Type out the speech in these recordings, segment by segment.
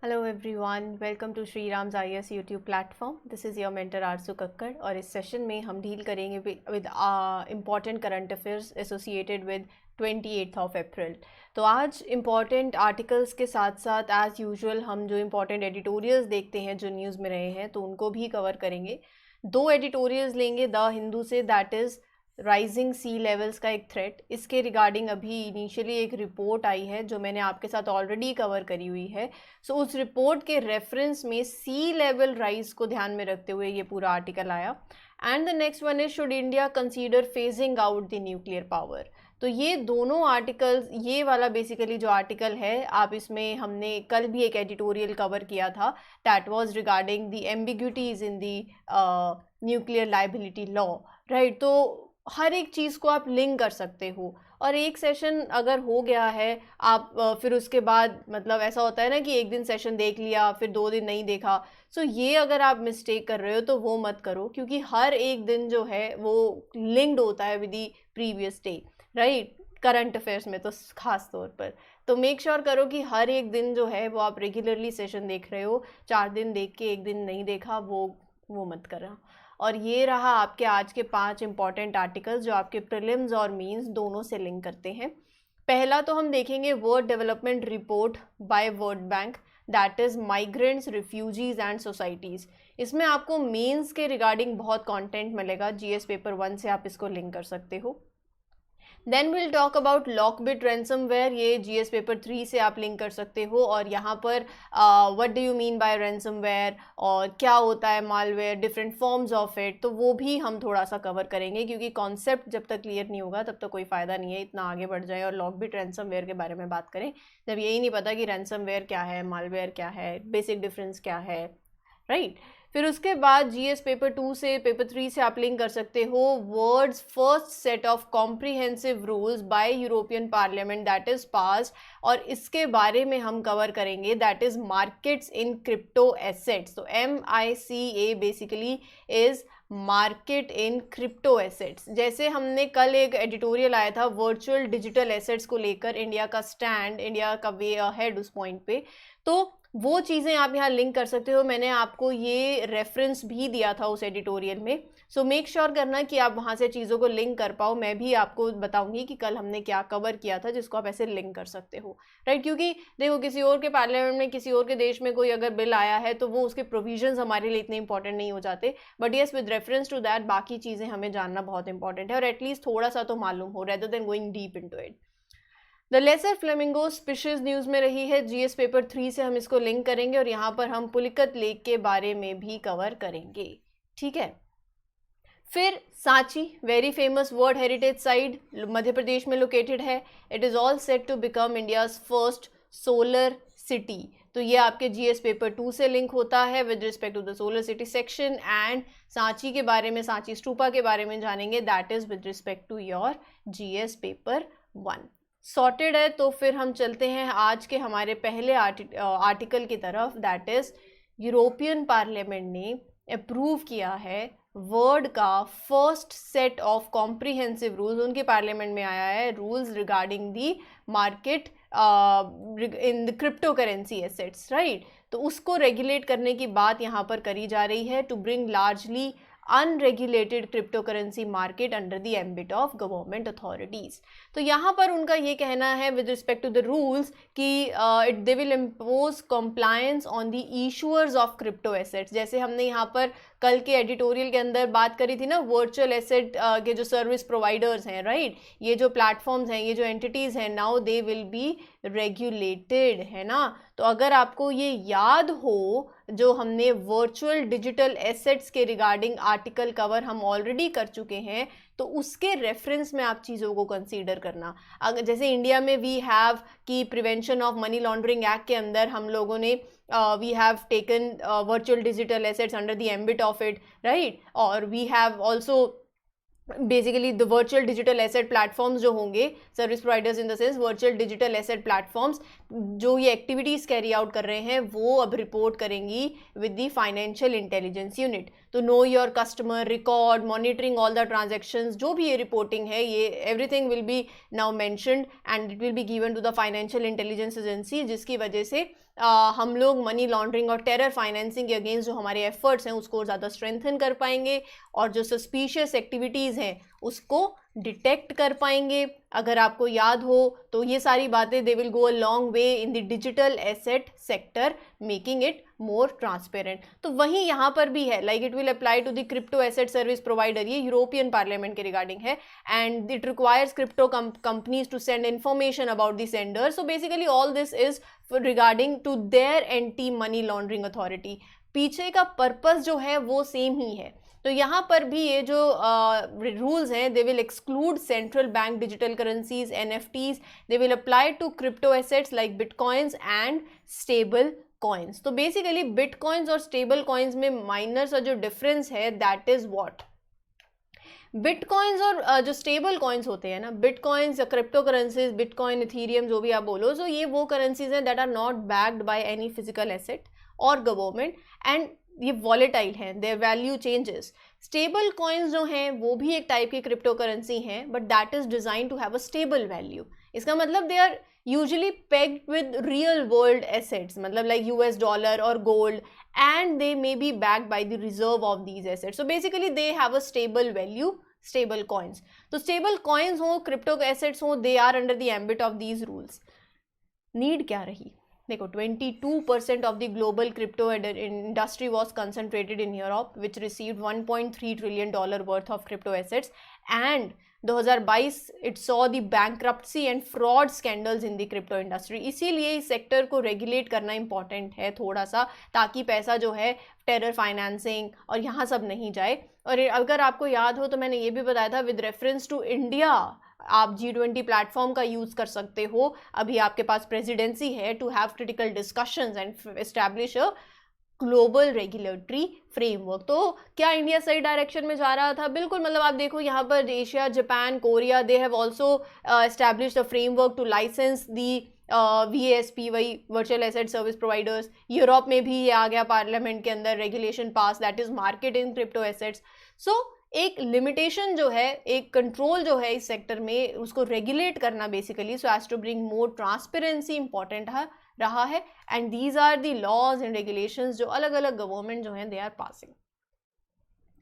Hello everyone, welcome to Shri Rams IAS YouTube platform. This is your mentor Arsu Kakkar और इस session में हम डील करेंगे with important current affairs associated with 28th of April. तो आज important articles के साथ साथ एज़ यूजुअल हम जो इम्पॉर्टेंट एडिटोरियल्स देखते हैं जो न्यूज़ में रहे हैं तो उनको भी कवर करेंगे। 2 एडिटोरियल्स लेंगे द हिंदू से, that is rising sea levels का एक थ्रेट। इसके रिगार्डिंग अभी इनिशियली एक रिपोर्ट आई है जो मैंने आपके साथ ऑलरेडी कवर करी हुई है। सो उस रिपोर्ट के रेफरेंस में सी लेवल राइज को ध्यान में रखते हुए ये पूरा आर्टिकल आया। And the next one is should India consider phasing out the nuclear power. तो ये दोनों आर्टिकल्स, ये वाला बेसिकली जो आर्टिकल है, आप इसमें हमने कल भी एक एडिटोरियल कवर किया था, that was regarding the ambiguities in the nuclear liability law, right. तो हर एक चीज़ को आप लिंक कर सकते हो और एक सेशन अगर हो गया है आप फिर उसके बाद मतलब ऐसा होता है ना कि एक दिन सेशन देख लिया फिर 2 दिन नहीं देखा। सो ये अगर आप मिस्टेक कर रहे हो तो वो मत करो, क्योंकि हर एक दिन जो है वो लिंक्ड होता है with the previous day, right. Current affairs में तो खास तौर पर तो मेक श्योर करो कि हर एक दिन जो है वो आप रेगुलरली सेशन देख रहे हो। 4 दिन देख के एक दिन नहीं देखा, वो मत करना। और ये रहा आपके आज के 5 इंपॉर्टेंट आर्टिकल्स जो आपके प्रीलिम्स और मेंस दोनों से लिंक करते हैं। पहला तो हम देखेंगे world development report by world bank, that is migrants, refugees and societies. इसमें आपको मेंस के रिगार्डिंग बहुत कंटेंट मिलेगा, GS पेपर 1 से आप इसको लिंक कर सकते हो। Then will talk about LockBit ransomware, ये GS पेपर 3 से आप लिंक कर सकते हो। और यहाँ पर what do you mean by ransomware और क्या होता है malware, different forms of it, तो वो भी हम थोड़ा सा कवर करेंगे, क्योंकि कॉन्सेप्ट जब तक क्लियर नहीं होगा तब तक कोई फ़ायदा नहीं है इतना आगे बढ़ जाए और लॉकबिट रैंसमवेयर के बारे में बात करें जब यही नहीं पता कि रैंसमवेयर क्या है, मालवेयर क्या है, बेसिक डिफरेंस क्या है, राइट। फिर उसके बाद GS पेपर 2 से पेपर 3 से आप लिंक कर सकते हो words first set of comprehensive rules bye European parliament that is pass, और इसके बारे में हम कवर करेंगे, that is markets in crypto assets. तो MICA basically is market in crypto assets. जैसे हमने कल एक एडिटोरियल आया था वर्चुअल डिजिटल एसेट्स को लेकर, इंडिया का स्टैंड, इंडिया का वे अहेड उस पॉइंट पे, तो वो चीज़ें आप यहाँ लिंक कर सकते हो। मैंने आपको ये रेफरेंस भी दिया था उस एडिटोरियल में। सो मेक श्योर करना कि आप वहाँ से चीज़ों को लिंक कर पाओ। मैं भी आपको बताऊंगी कि कल हमने क्या कवर किया था जिसको आप ऐसे लिंक कर सकते हो, राइट। क्योंकि देखो किसी और के पार्लियामेंट में, किसी और के देश में कोई अगर बिल आया है तो वो उसके प्रोविजंस हमारे लिए इतने इंपॉर्टेंट नहीं हो जाते, but yes with reference to that बाकी चीज़ें हमें जानना बहुत इंपॉर्टेंट है और एटलीस्ट थोड़ा सा तो मालूम हो, rather than going deep into it. The lesser flamingo species news में रही है, GS पेपर 3 से हम इसको लिंक करेंगे और यहाँ पर हम पुलिकत लेक के बारे में भी कवर करेंगे, ठीक है। फिर Sanchi, very famous world heritage site, Madhya Pradesh में लोकेटेड है। It is all set to become India's first solar city. तो ये आपके GS पेपर 2 से लिंक होता है with respect to the solar city section. And Sanchi के बारे में, सांची स्तूपा के बारे में जानेंगे, that is with respect to your GS paper 1। Sorted है। तो फिर हम चलते हैं आज के हमारे पहले आर्टिकल की तरफ, दैट इज यूरोपियन पार्लियामेंट ने अप्रूव किया है वर्ड का first set of comprehensive rules. उनके पार्लियामेंट में आया है rules regarding the market in the crypto currency assets, right. तो उसको रेगुलेट करने की बात यहाँ पर करी जा रही है, to bring largely unregulated crypto currency market under the ambit of government authorities. तो यहाँ पर उनका ये कहना है with respect to the rules कि they will impose compliance on the issuers of crypto assets. जैसे हमने यहाँ पर कल के एडिटोरियल के अंदर बात करी थी ना, वर्चुअल एसेट के जो सर्विस प्रोवाइडर्स हैं, राइट, ये जो प्लेटफॉर्म्स हैं, ये जो एंटिटीज़ हैं, now they will be regulated, है ना। तो अगर आपको ये याद हो, जो हमने वर्चुअल डिजिटल एसेट्स के रिगार्डिंग आर्टिकल कवर हम ऑलरेडी कर चुके हैं, तो उसके रेफरेंस में आप चीज़ों को कंसीडर करना। अगर जैसे इंडिया में वी हैव कि prevention of money laundering act के अंदर हम लोगों ने we have taken virtual digital assets under the ambit of it, right. और we have also basically the virtual digital asset platforms जो होंगे, service providers in the sense virtual digital asset platforms जो ये एक्टिविटीज़ कैरी आउट कर रहे हैं, वो अब रिपोर्ट करेंगी with the financial intelligence unit. तो know your customer, record, monitoring all the transactions, जो भी ये रिपोर्टिंग है, ये everything will be now mentioned and it will be given to the financial intelligence agency, जिसकी वजह से हम लोग मनी लॉन्ड्रिंग और टेरर फाइनेंसिंग के अगेंस्ट जो हमारे एफर्ट्स हैं उसको ज़्यादा स्ट्रेंथन कर पाएंगे और जो सस्पिशियस एक्टिविटीज़ हैं उसको डिटेक्ट कर पाएंगे। अगर आपको याद हो तो ये सारी बातें they will go a long way in the digital asset sector, making it more transparent. तो वहीं यहाँ पर भी है, like it will apply to the crypto asset service provider, ये यूरोपियन पार्लियामेंट के रिगार्डिंग है, and it requires crypto companies to send information about the sender. So basically all this is regarding to their anti money laundering authority. पीछे का purpose जो है वो same ही है। तो यहाँ पर भी ये जो रूल्स हैं, they will exclude central bank digital currencies, NFTs, they will apply to crypto assets like bitcoins and stable coins. तो बेसिकली बिटकॉइंस और स्टेबल कॉइन्स में माइनर सा जो डिफरेंस है दैट इज व्हाट, बिटकॉइंस और जो स्टेबल कॉइन्स होते हैं ना, बिटकॉइंस या क्रिप्टो करेंसीज, बिटकॉइन, इथीरियम, जो भी आप बोलो, सो ये वो करेंसीज हैं that are not backed by any physical asset और गवर्नमेंट एंड ये वॉलेटाइल हैं, their value changes. Stable coins जो हैं वो भी एक टाइप की क्रिप्टो करेंसी हैं, but that is design to have a stable value. इसका मतलब they are usually pegged with real world assets, मतलब लाइक US डॉलर और gold, and they may be backed by the reserve of these assets. So basically they have a stable value, stable coins. तो stable coins हो, crypto assets हो, they are under the ambit of these rules. Need क्या रही? देखो 22% of the global crypto industry was concentrated in Europe, which received $1.3 trillion worth of crypto assets, and 2022 it saw the bankruptcy and fraud scandals in the crypto industry. इसीलिए इस sector को regulate करना important है थोड़ा सा, ताकि पैसा जो है टेरर फाइनेंसिंग और यहाँ सब नहीं जाए। और अगर आपको याद हो तो मैंने ये भी बताया था विद रेफरेंस टू इंडिया, आप G20 प्लेटफॉर्म का यूज़ कर सकते हो, अभी आपके पास प्रेसिडेंसी है, to have critical discussions and establish a global regulatory framework. तो क्या इंडिया सही डायरेक्शन में जा रहा था? बिल्कुल। मतलब आप देखो यहाँ पर Asia, Japan, Korea, they have also established a framework to license the VASP, वही virtual asset service providers. Europe में भी ये आ गया पार्लियामेंट के अंदर regulation pass, that is market in crypto assets. So एक लिमिटेशन जो है, एक कंट्रोल जो है इस सेक्टर में, उसको रेगुलेट करना basically so as to bring more transparency important रहा है। And these are the laws and regulations जो अलग अलग गवर्नमेंट जो हैं दे आर पासिंग।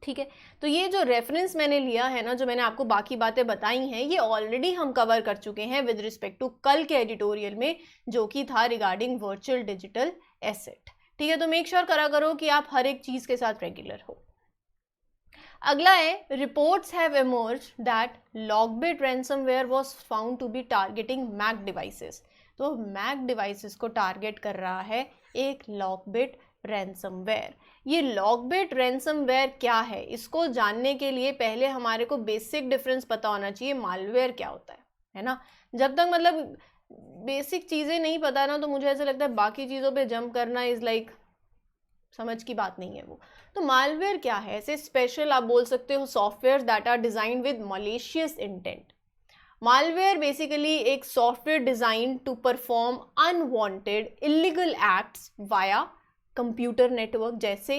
ठीक है, तो ये जो रेफरेंस मैंने लिया है ना, जो मैंने आपको बाकी बातें बताई हैं, ये ऑलरेडी हम कवर कर चुके हैं विद रिस्पेक्ट टू कल के एडिटोरियल में, जो कि था रिगार्डिंग वर्चुअल डिजिटल एसेट। ठीक है, तो मेक श्योर करा करो कि आप हर एक चीज के साथ रेगुलर हो। अगला है, reports have emerged that LockBit ransomware was found to be targeting Mac devices. तो मैक डिवाइसेस को टारगेट कर रहा है एक लॉकबिट रैंसमवेयर। ये लॉकबिट रैंसमवेयर क्या है, इसको जानने के लिए पहले हमारे को बेसिक डिफरेंस पता होना चाहिए मालवेयर क्या होता है ना। जब तक मतलब बेसिक चीज़ें नहीं पता ना, तो मुझे ऐसा लगता है बाकी चीज़ों पे जंप करना इज़ लाइक समझ की बात नहीं है वो। तो मालवेयर क्या है? ऐसे स्पेशल आप बोल सकते हो software that are designed with malicious intent. Malware basically एक software design to perform unwanted illegal acts via computer network. जैसे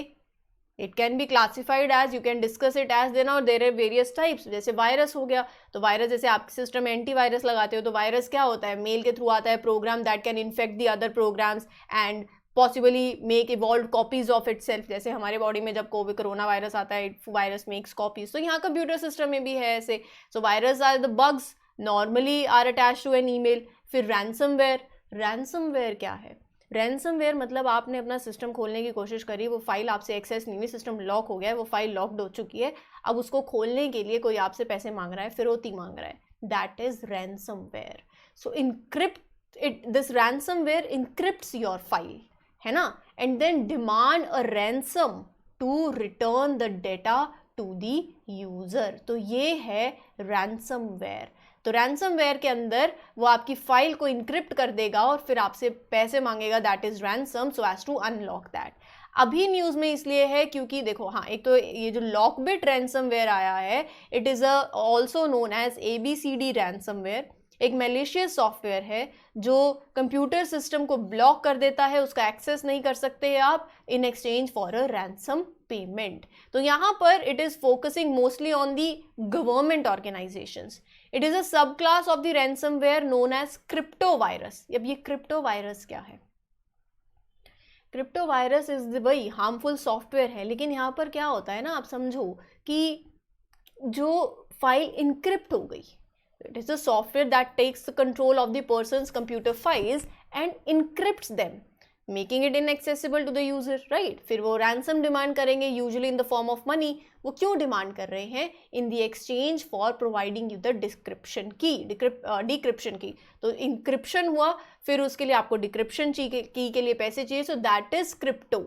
it can be classified as, you can discuss it as, then और there are various types. जैसे virus हो गया, तो virus जैसे आपके system में एंटीवायरस लगाते हो, तो वायरस क्या होता है? मेल के थ्रू आता है program that can infect the other programs and possibly make evolve copies of itself. जैसे हमारे बॉडी में जब कोरोना वायरस आता है, वायरस मेक्स कॉपीज, तो यहाँ कंप्यूटर सिस्टम में भी है ऐसे। So virus are the bugs normally are attached to an email. फिर रैंसमवेयर, रैंसमवेयर क्या है? रैंसमवेयर मतलब आपने अपना सिस्टम खोलने की कोशिश करी, वो फाइल आपसे एक्सेस नहीं हुई, सिस्टम लॉक हो गया है, वो फाइल लॉक्ड हो चुकी है, अब उसको खोलने के लिए कोई आपसे पैसे मांग रहा है, फिरौती मांग रहा है, that is ransomware. So encrypt it, this ransomware encrypts your file, है ना, and then demand a ransom to return the data to the user. तो ये है रैंसमवेयर। तो रैंसमवेयर के अंदर वो आपकी फाइल को इनक्रिप्ट कर देगा और फिर आपसे पैसे मांगेगा, that is ransom, so as to unlock that. अभी न्यूज़ में इसलिए है क्योंकि देखो, हाँ, एक तो ये जो लॉकबिट रैंसमवेयर आया है, it is also known as ABCD ransomware. एक मैलिशियस सॉफ्टवेयर है जो कंप्यूटर सिस्टम को ब्लॉक कर देता है, उसका एक्सेस नहीं कर सकते आप in exchange for a ransom payment. तो यहाँ पर it is focusing mostly on the government organisations. It is a sub class of the ransomware known as crypto virus. अब ये क्रिप्टो वायरस क्या है? क्रिप्टो वायरस इज वही harmful software है, लेकिन यहाँ पर क्या होता है ना, आप समझो कि जो फाइल इनक्रिप्ट हो गई, it is a software that takes the control of the person's computer files and encrypts them, making it inaccessible to the user, right. फिर वो रैंसम डिमांड करेंगे, usually in the form of money. वो क्यों demand कर रहे हैं? In the exchange for providing you the description key, decryption key. तो encryption हुआ, फिर उसके लिए आपको डिक्रिप्शन की के लिए पैसे चाहिए, so that is crypto,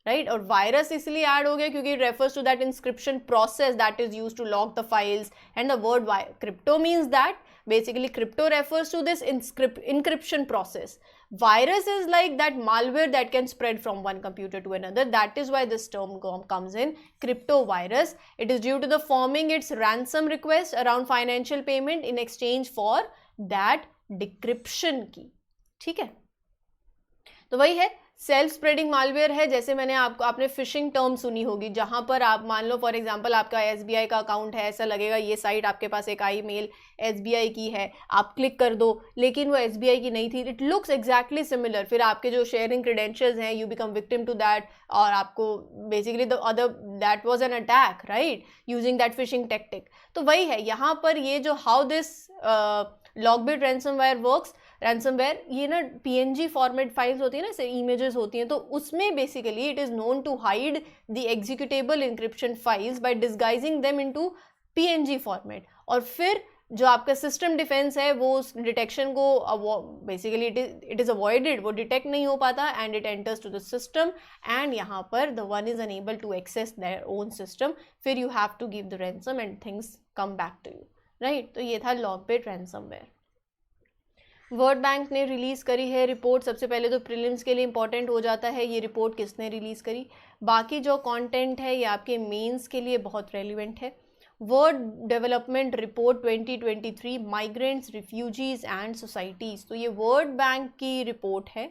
right. और वायरस इसलिए ऐड हो गया क्योंकि it refers to that encryption process that is used to lock the files, and the word crypto means that basically crypto refers to this encryption process. Virus is like that malware that can spread from one computer to another. That is why this term comes in, crypto virus. It is due to the forming its ransom request around financial payment in exchange for that decryption की, ठीक है। तो वही है, self spreading malware है। जैसे मैंने आपने फिशिंग टर्म सुनी होगी, जहां पर आप मान लो फॉर एग्जांपल आपका SBI का अकाउंट है, ऐसा लगेगा ये साइट आपके पास एक आई मेल SBI की है, आप क्लिक कर दो, लेकिन वो SBI की नहीं थी, इट लुक्स एग्जैक्टली सिमिलर। फिर आपके जो शेयरिंग क्रेडेंशियल्स हैं, you become victim to that, और आपको basically the other that was an attack, right, using that phishing tactic. तो वही है यहाँ पर, ये जो how this LockBit ransomware works, ransomware ये ना PNG फॉर्मेट फाइल्स होती है ना, इमेजेस होती हैं, तो उसमें basically it is known to hide the executable encryption files by disguising them into PNG format. और फिर जो आपका सिस्टम डिफेंस है वो उस डिटेक्शन को बेसिकली इट इज अवॉइडेड, वो डिटेक्ट नहीं हो पाता, and it enters to the system, and यहाँ पर the one is unable to access their own system. फिर you have to give the ransom and things come back to you, right. तो ये था लॉकबिट रैंसमवेयर। वर्ल्ड बैंक ने release करी है report. सबसे पहले तो प्रीलिम्स के लिए इंपॉर्टेंट हो जाता है ये रिपोर्ट किसने रिलीज़ करी। बाकी जो कंटेंट है ये आपके मेंस के लिए बहुत रेलिवेंट है। World development report 2023 migrants, refugees and societies, तो ये वर्ल्ड बैंक की रिपोर्ट है।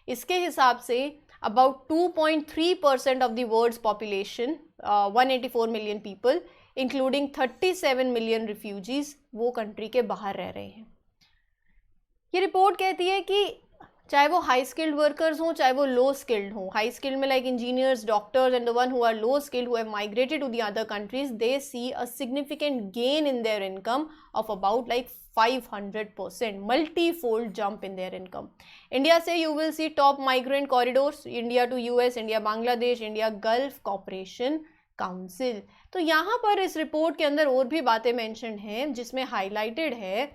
इसके हिसाब से about 2.3% of the world's population, 184 million people including 37 million refugees, वो कंट्री के बाहर रह रहे हैं। ये रिपोर्ट कहती है कि चाहे वो हाई स्किल्ड वर्कर्स हों, चाहे वो लो स्किल्ड हों, हाई स्किल्ड में like engineers, doctors, and the one who are low skilled who have migrated to the other countries, they see a significant gain in their income of about like 500%, multi-fold jump in their income. India से you will see top migrant corridors, India to US, India Bangladesh, India Gulf Cooperation Council. तो यहाँ पर इस report के अंदर और भी बातें मेंशन हैं, जिसमें हाईलाइटेड है,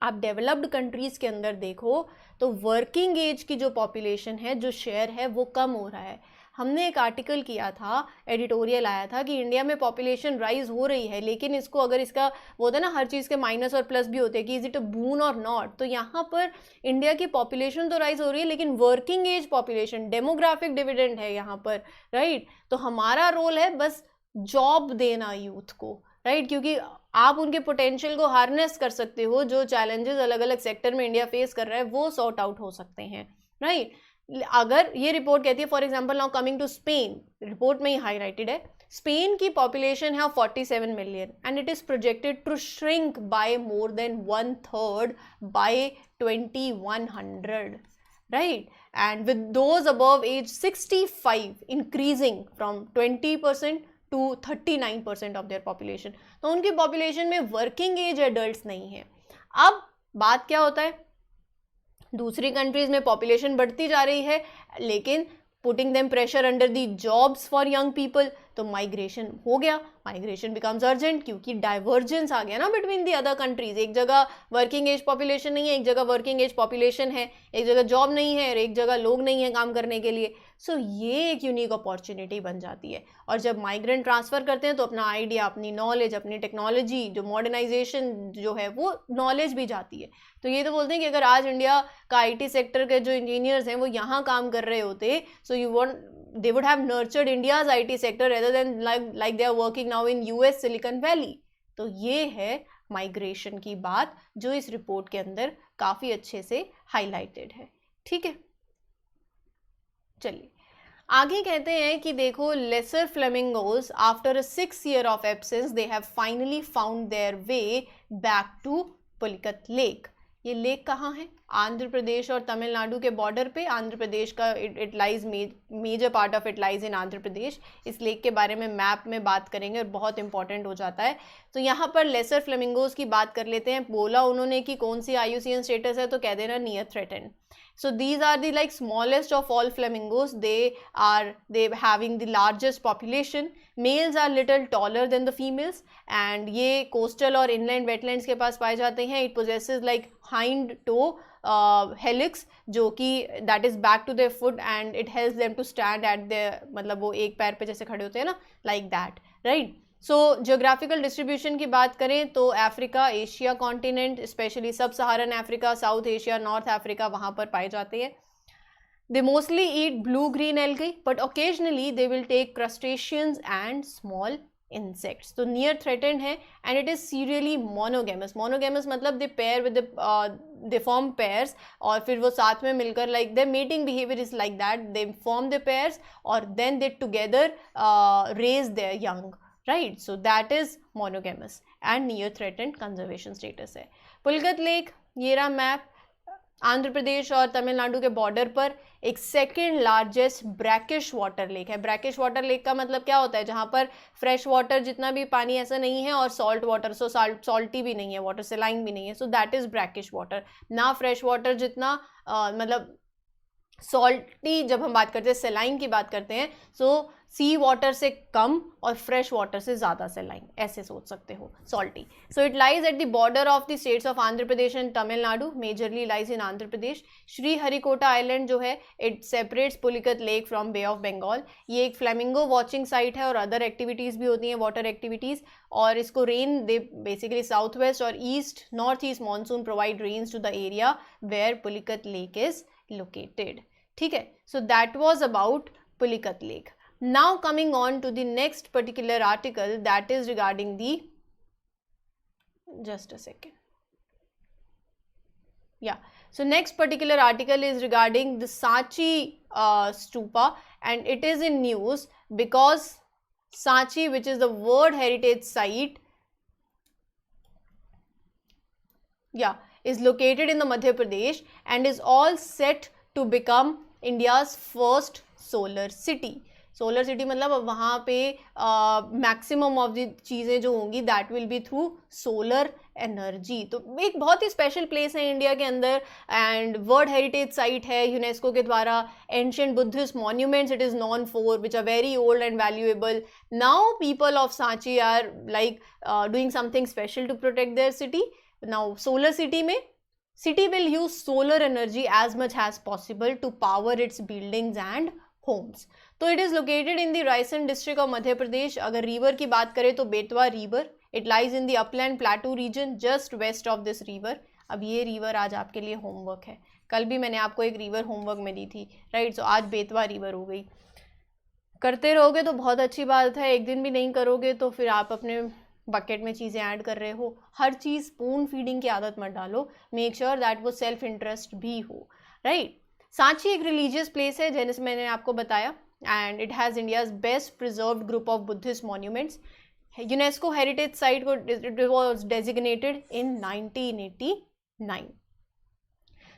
आप डेवलप्ड कंट्रीज के अंदर देखो तो वर्किंग एज की जो पॉपुलेशन है, जो शेयर है, वो कम हो रहा है। हमने एक आर्टिकल किया था, एडिटोरियल आया था कि इंडिया में पॉपुलेशन राइज हो रही है, लेकिन इसको अगर इसका वो होता है ना, हर चीज़ के माइनस और प्लस भी होते हैं कि इज इट अ बून और नॉट। तो यहाँ पर इंडिया की पॉपुलेशन तो राइज हो रही है, लेकिन working age population, demographic dividend है यहाँ पर, राइट। तो हमारा रोल है बस जॉब देना यूथ को, राइट, क्योंकि आप उनके पोटेंशियल को हार्नेस कर सकते हो। जो चैलेंजेस अलग अलग सेक्टर में इंडिया फेस कर रहा है वो सॉर्ट आउट हो सकते हैं, राइट। अगर ये रिपोर्ट कहती है, for example now coming to Spain, report में ही हाईलाइटेड है, स्पेन की पॉपुलेशन है 47 million and it is projected to shrink by more than 1/3 by 2100, right, and with those above age 65 increasing from 20% to 39% of their population. तो उनकी population में working as adults नहीं है। अब बात क्या होता है, दूसरी कंट्रीज में पॉपुलेशन बढ़ती जा रही है, लेकिन putting them pressure under the jobs for young people, तो माइग्रेशन हो गया, माइग्रेशन बिकम्स अर्जेंट, क्योंकि डाइवर्जेंस आ गया ना बिटवीन दी अदर कंट्रीज। एक जगह वर्किंग एज पॉपुलेशन नहीं है, एक जगह वर्किंग एज पॉपुलेशन है, एक जगह जॉब नहीं है और एक जगह लोग नहीं है काम करने के लिए। सो ये एक यूनिक अपॉर्चुनिटी बन जाती है। और जब माइग्रेंट ट्रांसफ़र करते हैं तो अपना आइडिया, अपनी नॉलेज, अपनी टेक्नोलॉजी, जो मॉडर्नाइजेशन जो है वो नॉलेज भी जाती है। तो ये तो बोलते हैं कि अगर आज इंडिया का IT सेक्टर के जो इंजीनियर्स हैं वो यहाँ काम कर रहे होते, so you want they would have nurtured India's IT sector rather than like they are working now in US Silicon Valley. तो ये है माइग्रेशन की बात, जो इस रिपोर्ट के अंदर काफ़ी अच्छे से हाईलाइटेड है। ठीक है, चलिए आगे कहते हैं कि देखो, lesser flamingos after a 6 year of absence they have finally found their way back to Pulicat lake. ये लेक कहाँ है? आंध्र प्रदेश और तमिलनाडु के बॉर्डर पे। आंध्र प्रदेश का it lies, major part of it lies in Andhra Pradesh. इस लेक के बारे में मैप में बात करेंगे और बहुत इंपॉर्टेंट हो जाता है। तो यहाँ पर लेसर फ्लेमिंगोज की बात कर लेते हैं। बोला उन्होंने कि कौन सी IUCN स्टेटस है, तो कह देना near threatened. So these are the like smallest of all flamingos. They having the largest population. Males are little taller than the females and ये coastal और inland wetlands के पास पाए जाते हैं. It possesses like hind toe helix जो कि that is back to their foot and it helps them to stand at their, मतलब वो एक पैर पे जैसे खड़े होते हैं ना, like that, right? So geographical distribution की बात करें तो Africa, Asia continent, specially sub Saharan Africa, South Asia, North Africa, वहाँ पर पाए जाते हैं। They mostly eat blue green algae but occasionally they will take crustaceans and small insects. तो नियर थ्रेटेंड है and it is serially monogamous. Monogamous मतलब they pair with they form pairs और फिर वो साथ में मिलकर like their mating behaviour is like that, they form the pairs और then they together raise their young, right? So that is monogamous and near threatened conservation status है। Pulicat lake, ये रहा मैप, आंध्र प्रदेश और तमिलनाडु के बॉर्डर पर एक second largest brackish water lake है। Brackish water lake का मतलब क्या होता है? जहाँ पर फ्रेश वाटर जितना भी पानी ऐसा नहीं है और सॉल्ट वाटर, सो सॉल्टी भी नहीं है वाटर, सेलाइन भी नहीं है, so that is brackish water. ना फ्रेश वाटर जितना मतलब सॉल्टी, जब हम बात करते हैं सेलाइन की बात करते हैं, सो सी वाटर से कम और फ्रेश वाटर से ज़्यादा सेलाइन, ऐसे सोच सकते हो, salty. So it lies at the border of the states of Andhra Pradesh and Tamil Nadu, majorly lies in Andhra Pradesh. Sriharikota island जो है, it separates Pulicat lake from bay of Bengal. ये एक फ्लेमिंगो वॉचिंग साइट है और अदर एक्टिविटीज़ भी होती हैं, वाटर एक्टिविटीज़। और इसको rain, they basically south west और east, north east monsoon provide rains to the area where Pulicat lake is located. ठीक है, so that was about Pulicat lake. Now coming on to the next particular article, that is regarding the, just a second, yeah, so next particular article is regarding the Sanchi stupa, and it is in news because Sanchi, which is the World Heritage Site, yeah, is located in the Madhya Pradesh and is all set to become India's first solar city. Solar city मतलब वहाँ पे maximum of the चीज़ें जो होंगी that will be through solar energy. तो एक बहुत ही स्पेशल प्लेस है इंडिया के अंदर एंड वर्ल्ड हेरिटेज साइट है यूनेस्को के द्वारा। Ancient Buddhist monuments it is known for which are very old and valuable. Now people of Sanchi are like doing something special to protect their city. Now solar city में city will use solar energy as much as possible to power its buildings and homes. तो it is located in the Raisen district of Madhya Pradesh. अगर river की बात करें तो Betwa river, it lies in the upland plateau region just west of this river. अब ये river आज आपके लिए homework है, कल भी मैंने आपको एक river homework में दी थी, right? So आज बेतवा river हो गई। करते रहोगे तो बहुत अच्छी बात है, एक दिन भी नहीं करोगे तो फिर आप अपने बकेट में चीज़ें ऐड कर रहे हो। हर चीज़ स्पून फीडिंग की आदत मत डालो, मेक श्योर दैट वो सेल्फ इंटरेस्ट भी हो, राइट? सांची एक रिलीजियस प्लेस है जैसे मैंने आपको बताया and it has India's best preserved group of Buddhist monuments. UNESCO heritage site को it was designated in 1989।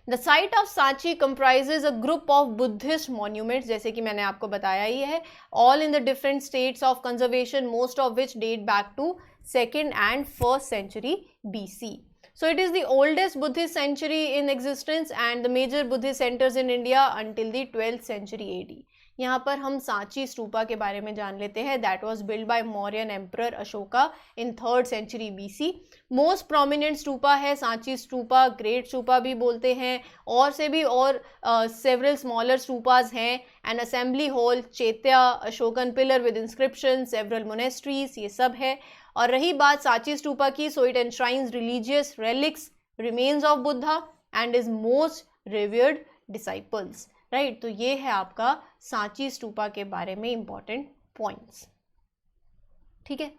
The site of Sanchi comprises a group of Buddhist monuments, जैसे कि मैंने आपको बताया ही है, all in the different states of conservation, most of which date back to 2nd and 1st century BC. So it is the oldest Buddhist sanctuary in existence and the major Buddhist centers in India until the 12th century AD. यहाँ पर हम सांची स्तूपा के बारे में जान लेते हैं। That was build by Mauryan emperor Ashoka in 3rd century BC। Most prominent stupa है सांची स्तूपा, ग्रेट स्तूपा भी बोलते हैं, और से भी और सेवरल स्मॉलर स्तूपाज हैं। An assembly hall, chaitya, Ashokan pillar with inscription, several monasteries, ये सब है। और रही बात सांची स्तूपा की, so it enshrines religious relics, remains of Buddha and his most revered disciples, right? तो ये है आपका सांची स्तूपा के बारे में इंपॉर्टेंट पॉइंट्स, ठीक है?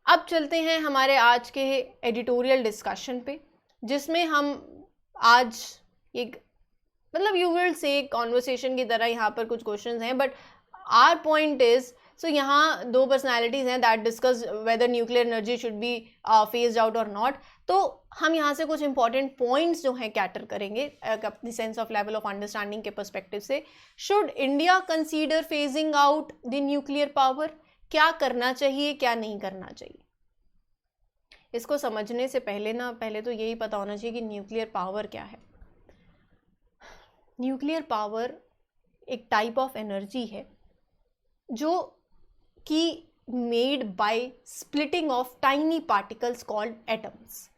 अब चलते हैं हमारे आज के एडिटोरियल डिस्कशन पे, जिसमें हम आज एक मतलब यू विल से कॉन्वर्सेशन की तरह यहाँ पर कुछ क्वेश्चंस हैं, बट आर पॉइंट इज, सो यहाँ दो पर्सनैलिटीज़ हैं that discuss whether nuclear energy should B phased out और नॉट। तो हम यहाँ से कुछ इंपॉर्टेंट पॉइंट्स जो हैं कैटर करेंगे अपनी sense of level of understanding के पर्सपेक्टिव से। Should India consider phasing out the nuclear power? क्या करना चाहिए, क्या नहीं करना चाहिए? इसको समझने से पहले तो यही पता होना चाहिए कि न्यूक्लियर पावर क्या है। न्यूक्लियर पावर एक टाइप ऑफ एनर्जी है जो कि made by splitting of tiny particles called atoms.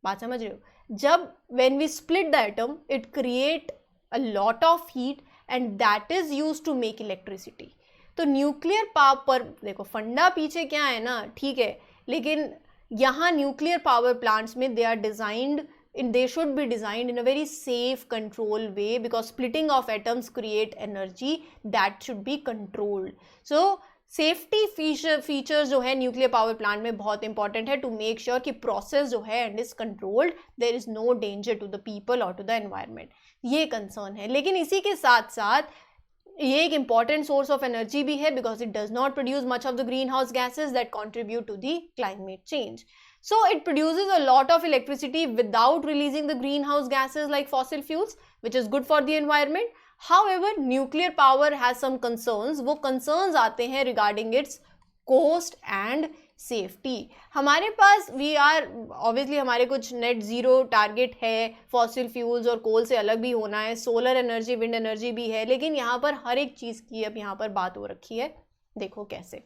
बात समझ रहे हो? जब when we split the atom it create a lot of heat and that is used to make electricity. तो न्यूक्लियर पावर, देखो फंडा पीछे क्या है ना, ठीक है, लेकिन यहाँ न्यूक्लियर पावर प्लांट्स में they are designed they should be designed in a very safe control way, because splitting of atoms create energy that should be controlled. So safety features जो है न्यूक्लियर पावर प्लांट में बहुत important है to make sure कि process जो है and is controlled, there is no danger to the people और to the environment. ये कंसर्न है। लेकिन इसी के साथ साथ ये एक इंपॉर्टेंट सोर्स ऑफ एनर्जी भी है, because it does not produce much of the green house gases that contribute to the climate change. So it produces a lot of electricity without releasing the greenhouse gases like fossil fuels, which is good for the environment. However, nuclear power has some concerns. वो concerns आते हैं regarding its cost and safety. हमारे पास obviously हमारे कुछ net zero target है, fossil fuels और coal से अलग भी होना है, solar energy, wind energy भी है, लेकिन यहाँ पर हर एक चीज़ की अब यहाँ पर बात हो रखी है। देखो कैसे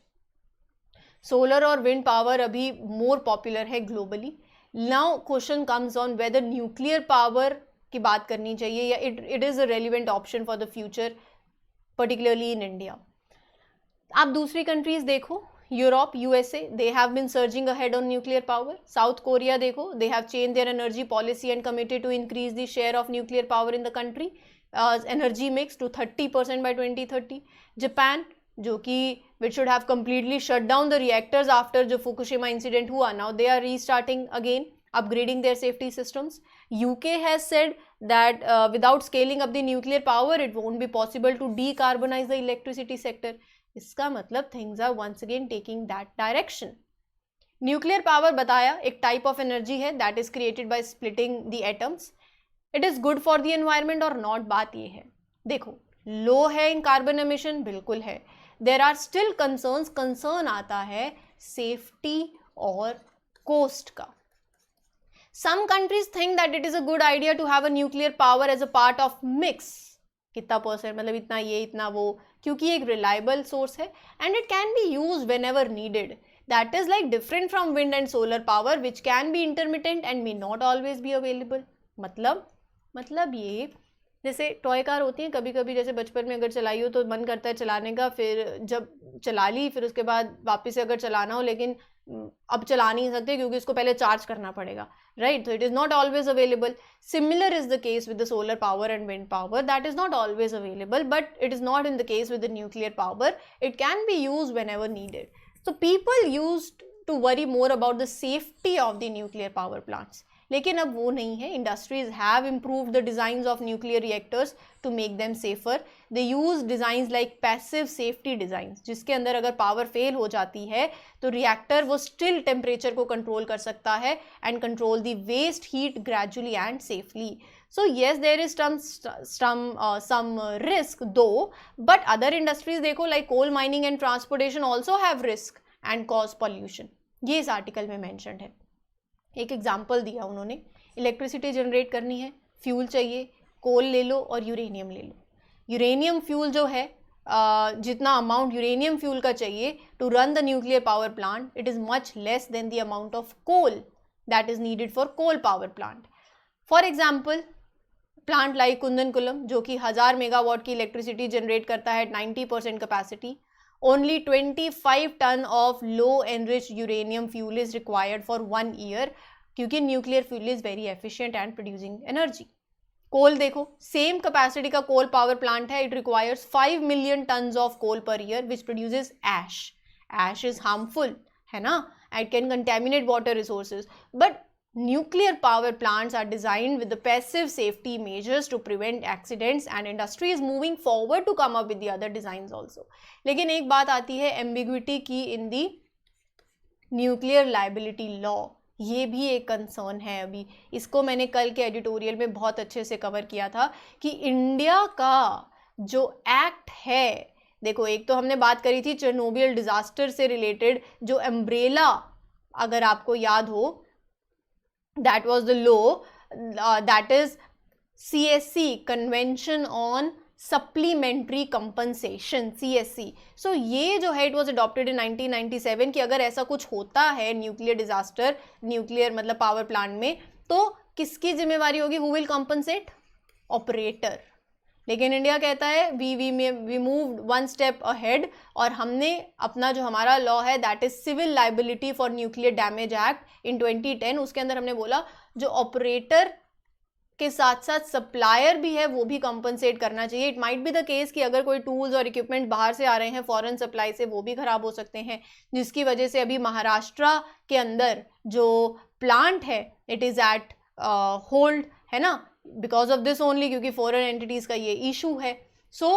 सोलर और विंड पावर अभी मोर पॉपुलर है globally. Now question comes on whether nuclear power की बात करनी चाहिए या it is a relevant option for the future, particularly in India. आप दूसरी कंट्रीज देखो, Europe, USA, they have been surging ahead on nuclear power. South Korea देखो, they have change their energy policy and committed to increase the share of nuclear power in the country energy mix to 30% bye 2030। Japan, जो कि which should have completely shut down the reactors after जो Fukushima incident हुआ, now they are restarting again, upgrading their safety systems. UK has said that without scaling up the nuclear power it won't be possible to decarbonize the electricity sector. इसका मतलब things are once again taking that direction. Nuclear power बताया एक type of energy है that is created by splitting the atoms. It is good for the environment or not, बात ये है। देखो लो है इन कार्बन एमिशन, बिल्कुल है। There are still concerns, concern आता है सेफ्टी और कोस्ट का। Some countries think that it is a good idea to have a nuclear power as a part of mix. कितना परसेंट, मतलब इतना ये इतना वो, क्योंकि एक रिलायबल सोर्स है and it can be use whenever needed. That is like different from wind and solar power which can be intermittent and may not always be available. मतलब ये जैसे टॉय कार होती हैं, कभी कभी जैसे बचपन में अगर चलाई हो तो मन करता है चलाने का, फिर जब चला ली फिर उसके बाद वापस से अगर चलाना हो, लेकिन अब चला नहीं सकते क्योंकि उसको पहले चार्ज करना पड़ेगा, राइट? तो it is not always available. Similar is the case with the solar power and wind power, that is not always available, but it is not in the case with the nuclear power. It can be use whenever needed. So people use to worry more about the safety of the nuclear power plants, लेकिन अब वो नहीं है। Industries have improved the designs of nuclear reactors to make them safer. They use designs like passive safety designs, जिसके अंदर अगर power fail हो जाती है तो रिएक्टर वो स्टिल टेम्परेचर को कंट्रोल कर सकता है and control the waste heat gradually and safely. So yes, there is some risk though, but other industries देखो like coal mining and transportation also have risk and cause pollution. ये इस article में mentioned है. एक example दिया उन्होंने, electricity generate करनी है, फ्यूल चाहिए, कोल ले लो और यूरेनियम ले लो. यूरेनियम फ्यूल जो है जितना अमाउंट यूरेनियम फ्यूल का चाहिए to run the nuclear power plant, it is much less than the amount of coal that is needed for coal power plant. For example plant like Kudankulam जो कि 1000 megawatt की electricity generate करता है 90% capacity, only 25 ton of low enriched uranium fuel is required for 1 year, क्योंकि nuclear fuel is very efficient and producing energy. Coal देखो, same capacity का coal power plant है, it requires 5 million tons of coal per year which produces ash. Ash is harmful, है ना, it can contaminate water resources, but nuclear power plants are designed with the passive safety measures to prevent accidents, and industry is moving forward to come up with the other designs also. लेकिन एक बात आती है ambiguity की in the nuclear liability law, ये भी एक concern है अभी। इसको मैंने कल के एडिटोरियल में बहुत अच्छे से कवर किया था कि इंडिया का जो एक्ट है, देखो एक तो हमने बात करी थी चेरनोबिल डिजास्टर से रिलेटेड जो अम्ब्रेला, अगर आपको याद हो, that was the law, that is CSC, convention on supplementary compensation, CSC। सो ये जो है इट वाज अडॉप्टेड इन 1997 कि अगर ऐसा कुछ होता है न्यूक्लियर डिजास्टर, न्यूक्लियर मतलब पावर प्लांट में, तो किसकी जिम्मेवारी होगी, हु विल कंपनसेट, ऑपरेटर। लेकिन इंडिया कहता है we move one step ahead, और हमने अपना जो हमारा लॉ है that is civil liability for nuclear damage act in 2010, उसके अंदर हमने बोला जो ऑपरेटर के साथ साथ सप्लायर भी है वो भी कंपनसेट करना चाहिए। It might be the case कि अगर कोई टूल्स और इक्विपमेंट बाहर से आ रहे हैं फॉरेन सप्लाई से, वो भी खराब हो सकते हैं, जिसकी वजह से अभी महाराष्ट्र के अंदर जो प्लांट है इट इज़ एट होल्ड, है ना, बिकॉज ऑफ दिस ओनली, क्योंकि फॉरेन एंटिटीज़ का ये इशू है। So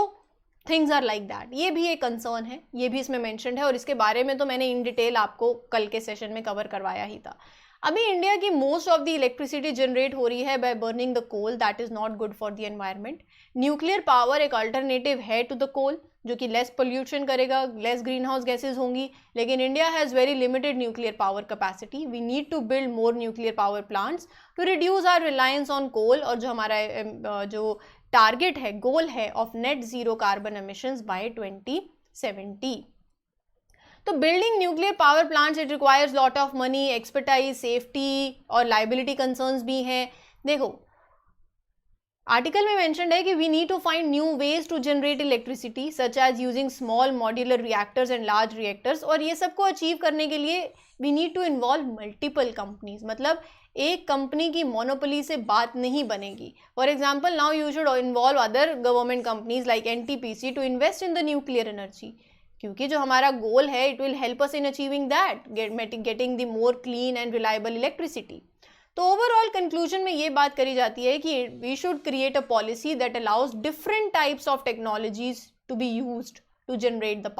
things are like that, ये भी एक कंसर्न है, ये भी इसमें मैंशनड है, और इसके बारे में तो मैंने इन डिटेल आपको कल के सेशन में कवर करवाया ही था। अभी इंडिया की most of the electricity generate हो रही है by burning the coal, that is not good for the environment. Nuclear power एक अल्टरनेटिव है टू द कोल, जो कि लेस पोल्यूशन करेगा, लेस ग्रीन हाउस गैसेज होंगी, लेकिन India has very limited nuclear power capacity. We need to build more nuclear power plants to reduce our reliance on coal, और जो हमारा जो टारगेट है, गोल है of net zero carbon emissions by 2070। तो building nuclear power plants it requires lot of money, expertise, safety और liability concerns भी हैं। देखो आर्टिकल में मेंशन्ड है कि we need to find new ways to generate electricity such as using small modular reactors and large reactors, और ये सबको अचीव करने के लिए we need to involve multiple companies, मतलब एक कंपनी की मोनोपोली से बात नहीं बनेगी। For example now you should involve other government companies like NTPC to invest in the nuclear energy, क्योंकि जो हमारा गोल है it will help us in achieving that, getting the more clean and reliable electricity. तो overall conclusion में ये बात करी जाती है कि we should create a policy that allows different types of technologies to be used to generate the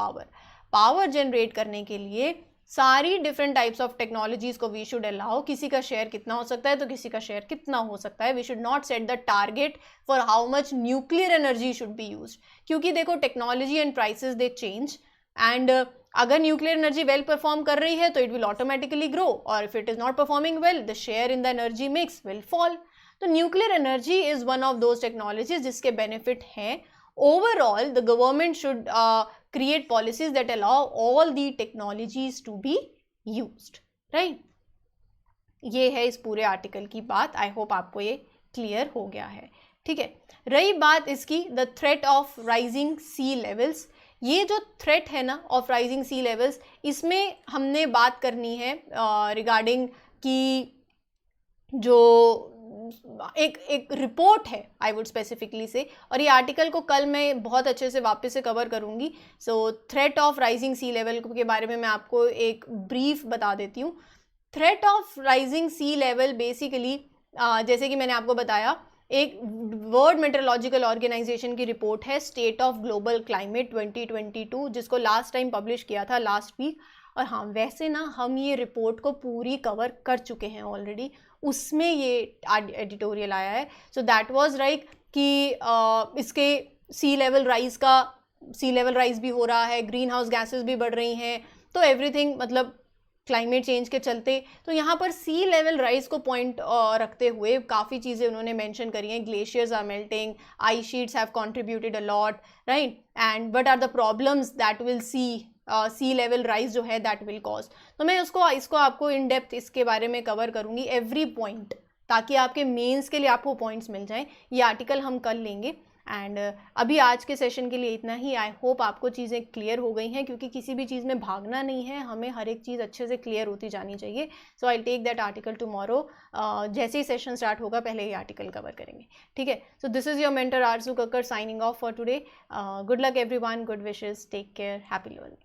power generate करने के लिए सारी डिफरेंट टाइप्स ऑफ टेक्नोलॉजीज को वी शुड अलाउ। किसी का शेयर कितना हो सकता है तो किसी का शेयर कितना हो सकता है। We should not set the target for how much nuclear energy should be used, क्योंकि देखो technology and prices they change, and अगर न्यूक्लियर एनर्जी वेल परफॉर्म कर रही है तो इट विल ऑटोमेटिकली ग्रो, और if it is not performing well the share in the energy mix will fall. तो nuclear energy is one of those technologies जिसके benefit हैं। Overall the government should create policies that allow all the technologies to be used, right? ये है इस पूरे article की बात। I hope आपको ये क्लियर हो गया है, ठीक है। रही बात इसकी the threat of rising C levels, ये जो थ्रेट है ना ऑफ राइजिंग सी लेवल्स, इसमें हमने बात करनी है रिगार्डिंग कि जो एक रिपोर्ट है आई वुड स्पेसिफिकली से, और ये आर्टिकल को कल मैं बहुत अच्छे से वापस से कवर करूँगी। So threat of rising sea level के बारे में मैं आपको एक ब्रीफ बता देती हूँ। Threat of rising sea level basically जैसे कि मैंने आपको बताया, एक वर्ल्ड मेट्रोलॉजिकल ऑर्गेनाइजेशन की रिपोर्ट है स्टेट ऑफ ग्लोबल क्लाइमेट 2022, जिसको लास्ट टाइम पब्लिश किया था लास्ट वीक। और हाँ, वैसे ना हम ये रिपोर्ट को पूरी कवर कर चुके हैं ऑलरेडी, उसमें ये एडिटोरियल आया है। सो दैट वाज लाइक कि इसके सी लेवल राइज भी हो रहा है, ग्रीन हाउस गैसेज भी बढ़ रही हैं, तो एवरीथिंग मतलब क्लाइमेट चेंज के चलते। तो यहाँ पर सी लेवल राइज को पॉइंट रखते हुए काफ़ी चीज़ें उन्होंने मेंशन करी हैं। Glaciers are melting, ice sheets have contributed a lot, right, and what are the problems that will sea level rise जो है दैट विल कॉज। तो मैं इसको आपको इन डेप्थ इसके बारे में कवर करूँगी एवरी पॉइंट, ताकि आपके मेंस के लिए आपको पॉइंट्स मिल जाएं। ये आर्टिकल हम कल लेंगे। एंड अभी आज के सेशन के लिए इतना ही। आई होप आपको चीज़ें क्लियर हो गई हैं, क्योंकि किसी भी चीज़ में भागना नहीं है, हमें हर एक चीज़ अच्छे से क्लियर होती जानी चाहिए। So I take that article tomorrow. जैसे ही सेशन स्टार्ट होगा पहले ये आर्टिकल कवर करेंगे, ठीक है। So this is your mentor Arzoo Kakkar signing off for today. Good luck everyone, good wishes, take care, happy learning.